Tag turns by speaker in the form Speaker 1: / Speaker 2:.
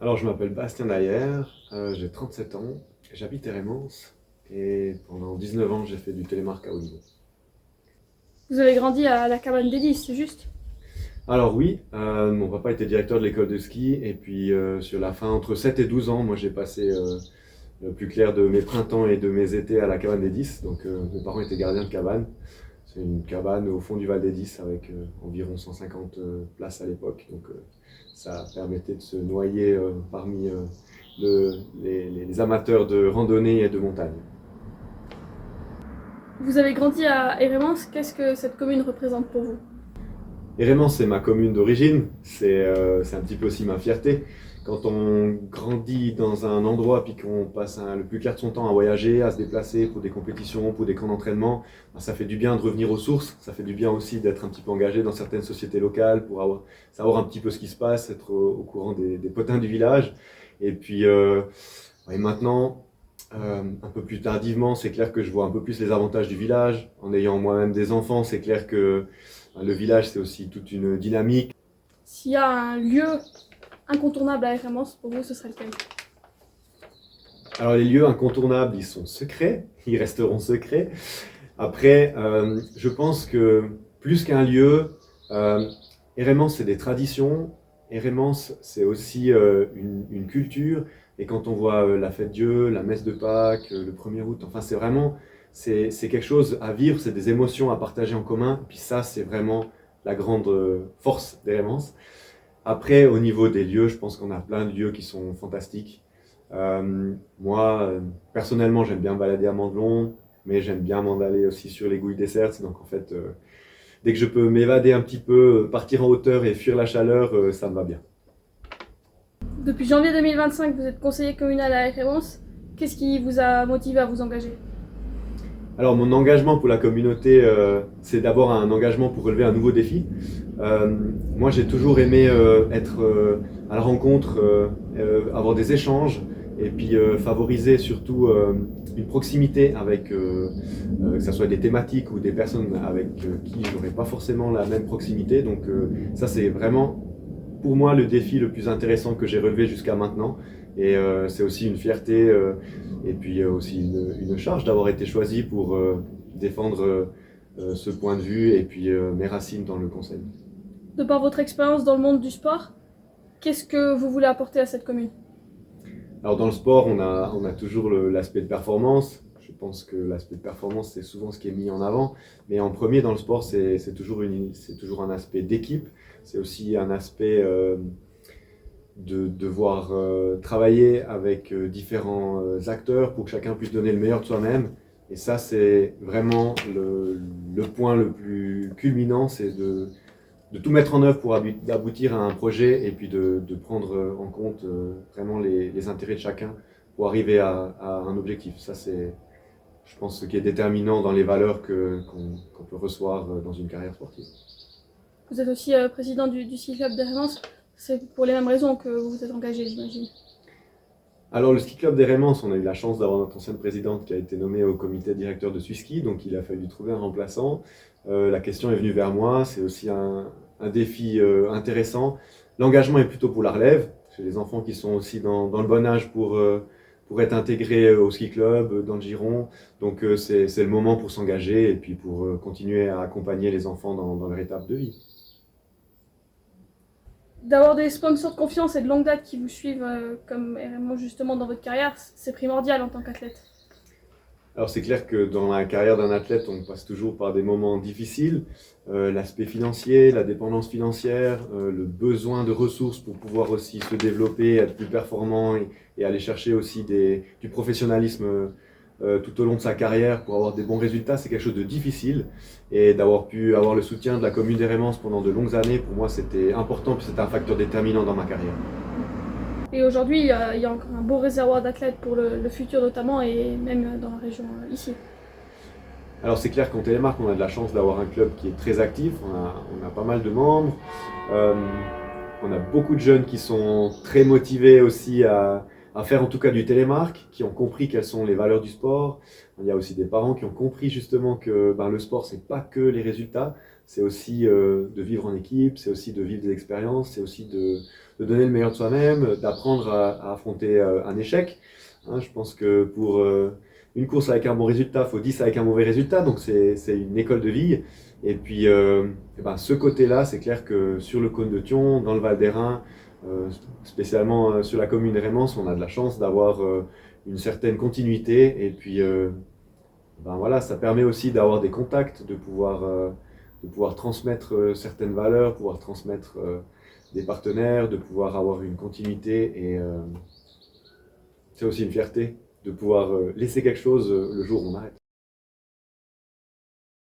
Speaker 1: Alors, je m'appelle Bastien Dayer, j'ai 37 ans, j'habite Hérémence et pendant 19 ans, j'ai fait du télémark à haut niveau.
Speaker 2: Vous avez grandi à la cabane des 10, c'est juste?
Speaker 1: Alors oui, mon papa était directeur de l'école de ski et puis sur la fin, entre 7 et 12 ans, moi j'ai passé le plus clair de mes printemps et de mes étés à la cabane des 10. Donc mes parents étaient gardiens de cabane. C'est une cabane au fond du Val des 10 avec environ 150 places à l'époque. Donc ça permettait de se noyer parmi les amateurs de randonnée et de montagne.
Speaker 2: Vous avez grandi à Hérémence, qu'est-ce que cette commune représente pour vous?
Speaker 1: Hérémence, c'est ma commune d'origine, c'est un petit peu aussi ma fierté. Quand on grandit dans un endroit puis qu'on passe le plus clair de son temps à voyager, à se déplacer pour des compétitions, pour des camps d'entraînement, ben, ça fait du bien de revenir aux sources, ça fait du bien aussi d'être un petit peu engagé dans certaines sociétés locales pour savoir un petit peu ce qui se passe, être au courant des potins du village. Et puis ouais, maintenant, un peu plus tardivement, c'est clair que je vois un peu plus les avantages du village. En ayant moi-même des enfants, c'est clair que le village, c'est aussi toute une dynamique.
Speaker 2: S'il y a un lieu incontournable à Hérémence, pour vous, ce serait lequel?
Speaker 1: Alors les lieux incontournables, ils sont secrets, ils resteront secrets. Après, je pense que plus qu'un lieu, euh, Hérémence, c'est des traditions. Hérémence, c'est aussi une culture. Et quand on voit la fête Dieu, la messe de Pâques, le 1er août, enfin c'est vraiment, c'est quelque chose à vivre, c'est des émotions à partager en commun. Et puis ça, c'est vraiment la grande force d'Hérémence. Après, au niveau des lieux, je pense qu'on a plein de lieux qui sont fantastiques. Moi, personnellement, j'aime bien me balader à Mandelon, mais j'aime bien m'en aller aussi sur les Gouilles Dessertes. Donc en fait, dès que je peux m'évader un petit peu, partir en hauteur et fuir la chaleur, ça me va bien.
Speaker 2: Depuis janvier 2025, vous êtes conseiller communal à Hérémence. Qu'est-ce qui vous a motivé à vous engager?
Speaker 1: Alors mon engagement pour la communauté, c'est d'abord un engagement pour relever un nouveau défi. Euh, Moi, j'ai toujours aimé être à la rencontre, avoir des échanges et puis favoriser surtout une proximité avec, que ce soit des thématiques ou des personnes avec qui je n'aurais pas forcément la même proximité. Donc ça, c'est vraiment pour moi le défi le plus intéressant que j'ai relevé jusqu'à maintenant. Et c'est aussi une fierté et puis aussi une charge d'avoir été choisi pour défendre ce point de vue et puis mes racines dans le conseil.
Speaker 2: De par votre expérience dans le monde du sport, qu'est-ce que vous voulez apporter à cette commune?
Speaker 1: Alors dans le sport, on a toujours l'aspect de performance. Je pense que l'aspect de performance, c'est souvent ce qui est mis en avant. Mais en premier, dans le sport, c'est toujours un aspect d'équipe. C'est aussi un aspect de devoir travailler avec différents acteurs pour que chacun puisse donner le meilleur de soi-même. Et ça, c'est vraiment le point le plus culminant, c'est de tout mettre en œuvre pour aboutir à un projet et puis de prendre en compte vraiment les intérêts de chacun pour arriver à un objectif. Ça, c'est, je pense, ce qui est déterminant dans les valeurs qu'on peut recevoir dans une carrière sportive.
Speaker 2: Vous êtes aussi président du ski club d'Hérémence. C'est pour les mêmes raisons que vous vous êtes engagé, j'imagine.
Speaker 1: Alors, le ski club d'Hérémence, on a eu la chance d'avoir notre ancienne présidente qui a été nommée au comité directeur de Swisski, donc il a fallu trouver un remplaçant. La question est venue vers moi, c'est aussi un défi intéressant. L'engagement est plutôt pour la relève, j'ai des enfants qui sont aussi dans le bon âge pour être intégrés au ski club, dans le giron, donc c'est le moment pour s'engager et puis pour continuer à accompagner les enfants dans leur étape de vie.
Speaker 2: D'avoir des sponsors de confiance et de longue date qui vous suivent comme Hérémence justement dans votre carrière, c'est primordial en tant qu'athlète.
Speaker 1: Alors c'est clair que dans la carrière d'un athlète, on passe toujours par des moments difficiles. L'aspect financier, la dépendance financière, le besoin de ressources pour pouvoir aussi se développer, être plus performant et aller chercher aussi du professionnalisme tout au long de sa carrière pour avoir des bons résultats, c'est quelque chose de difficile. Et d'avoir pu avoir le soutien de la commune d'Hérémence pendant de longues années, pour moi c'était important, puis c'était un facteur déterminant dans ma carrière.
Speaker 2: Et aujourd'hui, il y a encore un beau réservoir d'athlètes pour le futur notamment et même dans la région ici.
Speaker 1: Alors c'est clair qu'en Télémark, on a de la chance d'avoir un club qui est très actif, on a pas mal de membres, euh, on a beaucoup de jeunes qui sont très motivés aussi à faire en tout cas du télémark, qui ont compris quelles sont les valeurs du sport. Il y a aussi des parents qui ont compris justement que ben, le sport, c'est pas que les résultats, c'est aussi de vivre en équipe, c'est aussi de vivre des expériences, c'est aussi de donner le meilleur de soi-même, d'apprendre à affronter un échec. Hein, je pense que pour une course avec un bon résultat, il faut 10 avec un mauvais résultat, donc c'est une école de vie. Et puis, eh ben, ce côté-là, c'est clair que sur le cône de Thion, dans le Val d'Airain, spécialement sur la commune de Rémence, on a de la chance d'avoir une certaine continuité. Et puis, ben voilà, ça permet aussi d'avoir des contacts, de pouvoir transmettre certaines valeurs, pouvoir transmettre des partenaires, de pouvoir avoir une continuité. Et c'est aussi une fierté de pouvoir laisser quelque chose le jour où on arrête.